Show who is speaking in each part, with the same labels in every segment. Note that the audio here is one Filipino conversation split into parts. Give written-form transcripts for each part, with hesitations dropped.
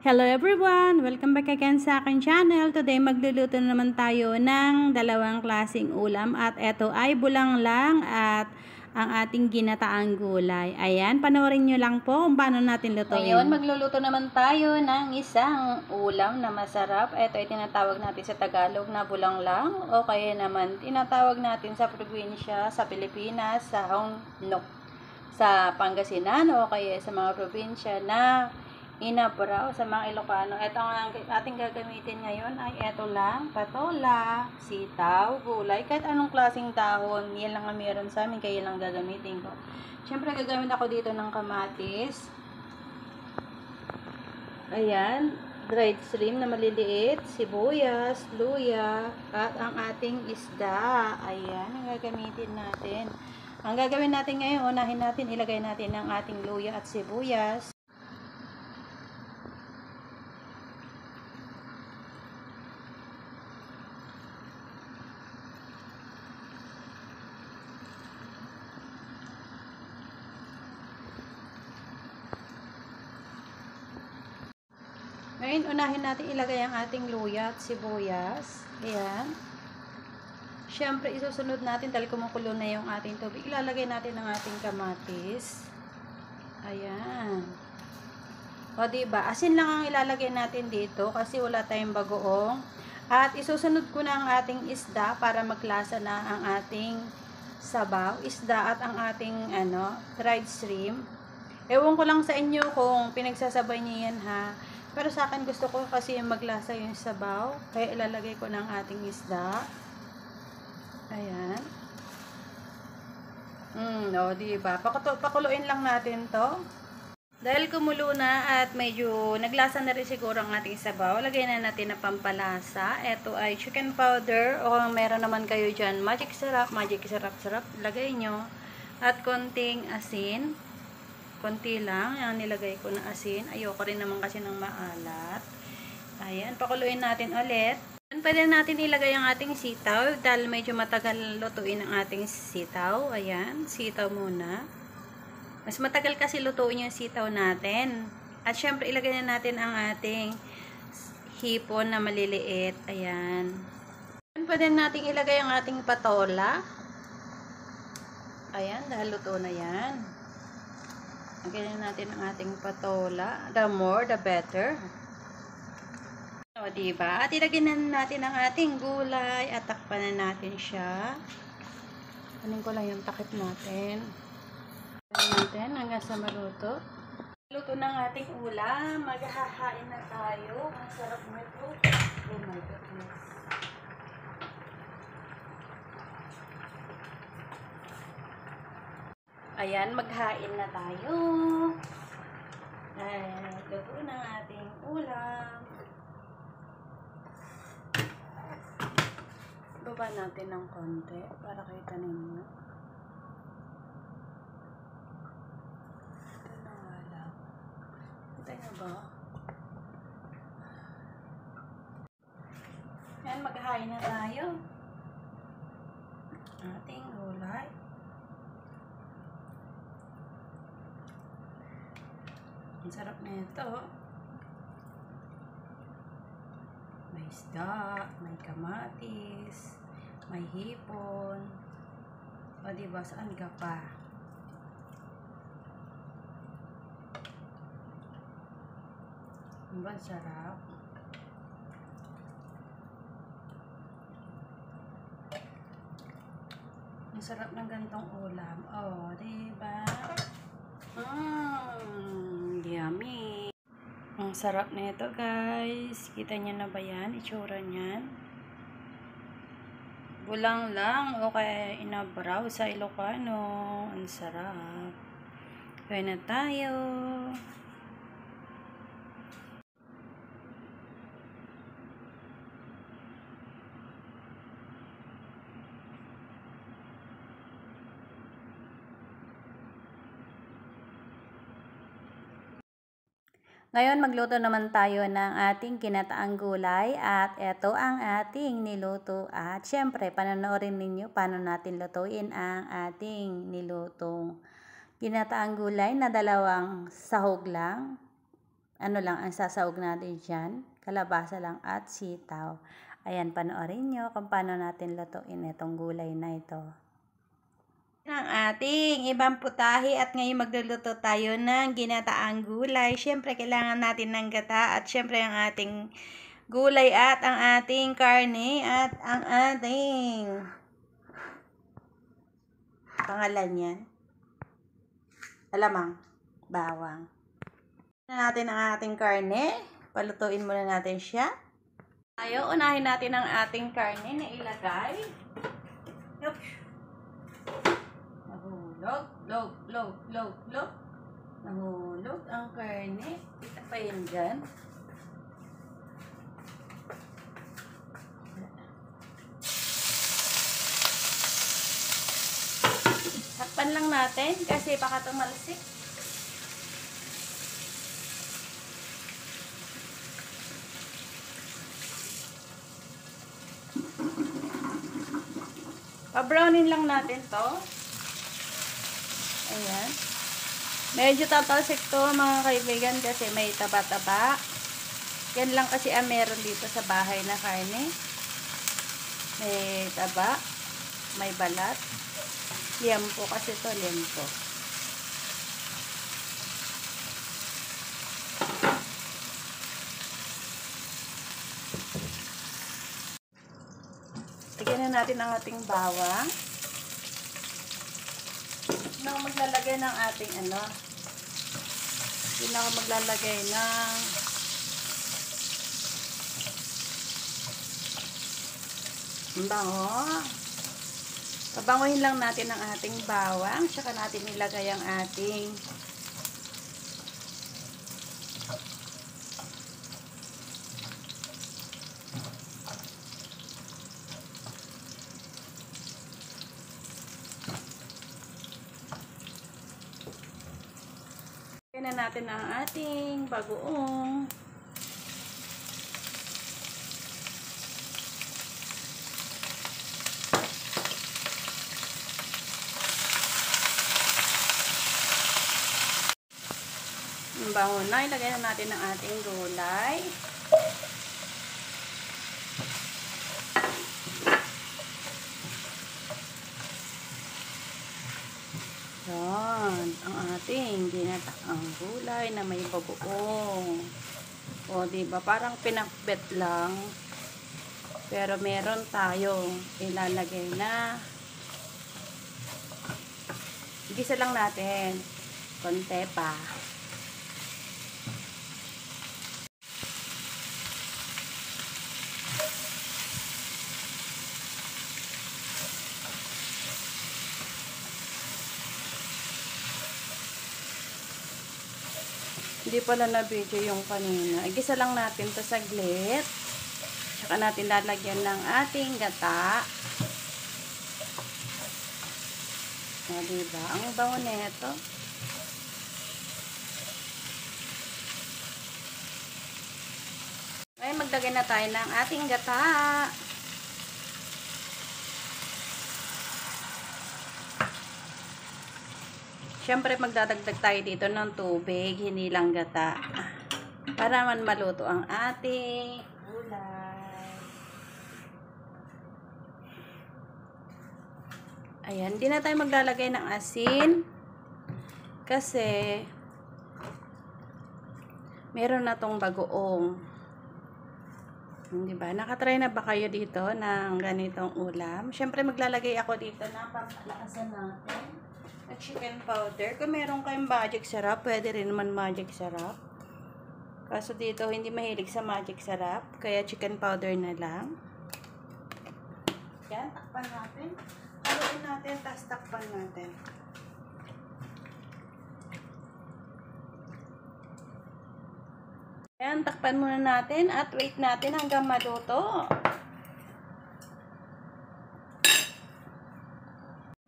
Speaker 1: Hello everyone! Welcome back again sa aking channel. Today magluluto naman tayo ng dalawang klaseng ulam at ito ay bulanglang at ang ating ginataang gulay. Ayan, panoorin nyo lang po kung paano natin lutuin. Ngayon, magluluto naman tayo ng isang ulam na masarap. Ito ay tinatawag natin sa Tagalog na bulanglang o kaya naman tinatawag natin sa probinsya, sa Pilipinas, sa Hongnok, sa Pangasinan o kaya sa mga probinsya na inabraw sa mga Ilocano. Ito ang ating gagamitin ngayon ay ito lang, patola, sitaw, gulay, kahit anong klaseng dahon. Yan lang ang meron sa amin, kaya lang gagamitin ko. Siyempre, gagamit ako dito ng kamatis. Ayan, dried shrimp na maliliit, sibuyas, luya, at ang ating isda. Ayan, ang gagamitin natin. Ang gagawin natin ngayon, unahin natin, ilagay natin ang ating luya at sibuyas. Ngayon, unahin natin ilagay ang ating luya at sibuyas. Ayan. Siyempre, isusunod natin dahil kumukulo na yung ating tubig. Ilalagay natin ang ating kamatis. Ayan. O, diba? Asin lang ang ilalagay natin dito kasi wala tayong bagoong. At isusunod ko na ang ating isda para maglasa na ang ating sabaw. Isda at ang ating dried shrimp. Ewan ko lang sa inyo kung pinagsasabay niyo yan ha. Pero sa akin gusto ko kasi maglasa yung sabaw. Kaya ilalagay ko ng ating isda. Ayan. O, diba? Pakuluin lang natin to. Dahil kumulo na at medyo naglasa na rin siguro ang ating sabaw, lagay na natin na pampalasa. Ito ay chicken powder o kung meron naman kayo dyan, magic syrup, lagay nyo. At konting asin. Konti lang, yung nilagay ko na asin. Ayoko rin naman kasi ng maalat. Ayan, pakuluin natin ulit. Pwede natin ilagay ang ating sitaw dahil medyo matagal lutuin ang ating sitaw. Ayan, sitaw muna. Mas matagal kasi lutuin yung sitaw natin. At syempre ilagay na natin ang ating hipon na maliliit. Ayan. Pwede natin ilagay ang ating patola. Ayan, dahil luto na yan. Lagyan natin ang ating patola. The more, the better. O, diba? At ilagyan na natin ang ating gulay at takpan na natin siya. Kunin ko lang yung takip natin. Natin hanggang sa maluto. Luto ng ating ulam. Maghahain na tayo. Ang sarap nito. Oh my goodness. Ayan, maghain na tayo. Luto ng ating ulam. Baba natin ng konti para kita ninyo. Ito na nga lang. Ito na ba? Ayan, maghain na tayo. Ating gulay. Ang sarap na ito. May isda, may kamatis, may hipon. O diba, saan ka pa? Ang sarap. Ang sarap ng gantong ulam. O, diba? Yummy. Ang sarap na ito, guys. Kita niyo na ba yan? Itsura niyan. Bulang lang o kaya inabraw sa Ilocano. Ang sarap. Kaya na tayo. Ngayon, magluto naman tayo ng ating ginataang gulay at ito ang ating niluto. At syempre, panonoorin ninyo paano natin lutuin ang ating nilutong ginataang gulay na dalawang sahog lang. ano lang ang sasawag natin dyan, kalabasa lang at sitaw. Ayan, panoorin nyo kung paano natin lutuin itong gulay na ito. Ang ating ibang putahe at ngayon magluluto tayo ng ginataang gulay. Siyempre, kailangan natin ng gata at siyempre ang ating gulay at ang ating karne at ang ating pangalan yan. Alamang, bawang. Natin ang ating karne. Palutuin muna natin siya. Tayo, unahin natin ang ating karne na ilagay. Yup. Nahulog. Nahulog ang karne. Kita pa yun dyan. Takpan lang natin kasi baka tumalsik. Pa-brownin lang natin to. Ayan. Medyo tatalsik to mga kaibigan kasi may taba-taba. Yan lang kasi ang meron dito sa bahay na karne. May taba, may balat. Liempo kasi to, liempo. Lagyan na natin ang ating bawang. Yun ako maglalagay ng ating yun ako maglalagay ng bango. Pabanguhin lang natin ang ating bawang. Saka natin ilagay ang ating na natin ang ating bagoong. Ang bango na, ilagay na natin ang ating gulay. Yan, ang ating ginataang gulay na may bagoong. O, diba? Parang pinakbet lang. Pero meron tayong ilalagay na. Gisa lang natin. Konti pa. Hindi pala na-video yung kanina. Igisa lang natin to saglit. Saka natin lalagyan ng ating gata. O, diba? Ang bango nito. Ngayon, maglagay na tayo ng ating gata. Siyempre, magdadagdag tayo dito ng tubig, hindi lang gata. Para man maluto ang ating gulay. Ayan, hindi na tayo maglalagay ng asin. Kasi, meron na tong bagoong. Diba? Nakatry na ba kayo dito ng ganitong ulam? Siyempre, maglalagay ako dito ng pampalakasan natin. At chicken powder. Kung meron kayong magic sarap, pwede rin naman magic sarap. Kaso dito, hindi mahilig sa magic sarap. Kaya chicken powder na lang. Yan, takpan natin. Haluin natin, tapos takpan natin. Yan, takpan muna natin at wait natin hanggang maluto.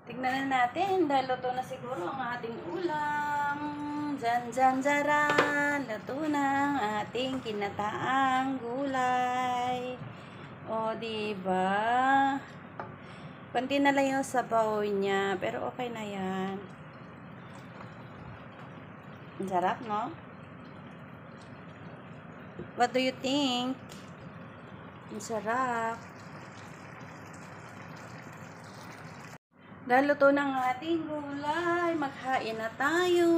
Speaker 1: Tignan na natin, dahil luto na siguro ang ating ulam. Zan-zan-zaran, luto na ang ating kinataang gulay. O, diba? Kunti na lang yung sabaw niya, pero okay na yan. Ang sarap, no? What do you think? Ang sarap. Dahil luto ng ating gulay, maghain na tayo.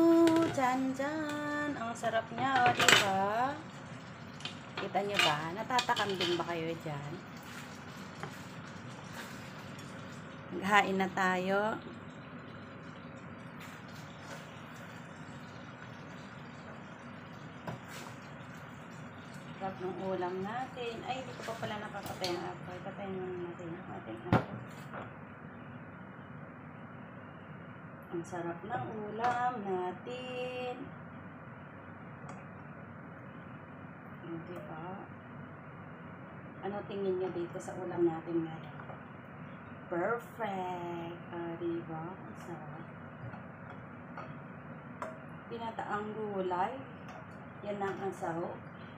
Speaker 1: Dyan, dyan. Ang sarap niya, o, diba? Kita niyo ba? Natatakam din ba kayo dyan? Maghain na tayo. Sarap ng ulam natin. Ay, dito pa pala nakapatay ang apoy. Patayin muna natin ang ating apoy. Ang sarap ng ulam natin. Diba? Ano tingin niyo dito sa ulam natin ngayon? Perfect! Diba? Ang sarap. Pinataang gulay. Yan lang ang sahog.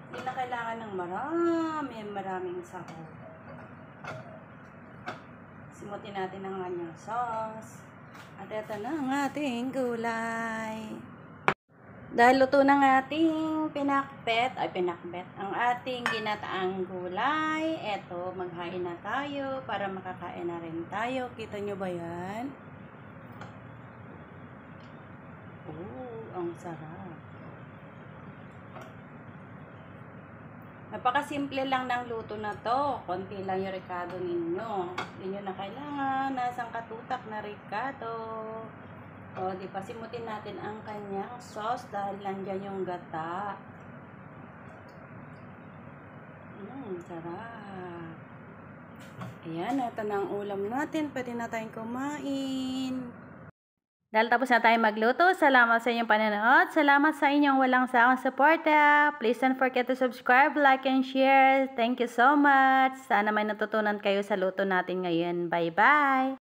Speaker 1: Hindi na kailangan ng maraming sahog. Simutin natin ang kanyang sauce. At ito na ang ating gulay. Dahil luto ng ating pinakbet, ang ating ginataang gulay, eto, maghain na tayo para makakain na rin tayo. Kita nyo ba yan? Ang sarap. Napakasimple lang ng luto na to. Konti lang yung ricado ninyo. Hindi nyo na kailangan nasang katutak na ricado. O, di pa, simutin natin ang kanyang sauce dahil nandyan yung gata. Sarap. Ayan, ito na ang ulam natin. Pwede na tayong kumain. Dahil tapos na tayo magluto, salamat sa inyong panonood. Salamat sa inyong walang sawang suporta. Please don't forget to subscribe, like, and share. Thank you so much. Sana may natutunan kayo sa luto natin ngayon. Bye-bye!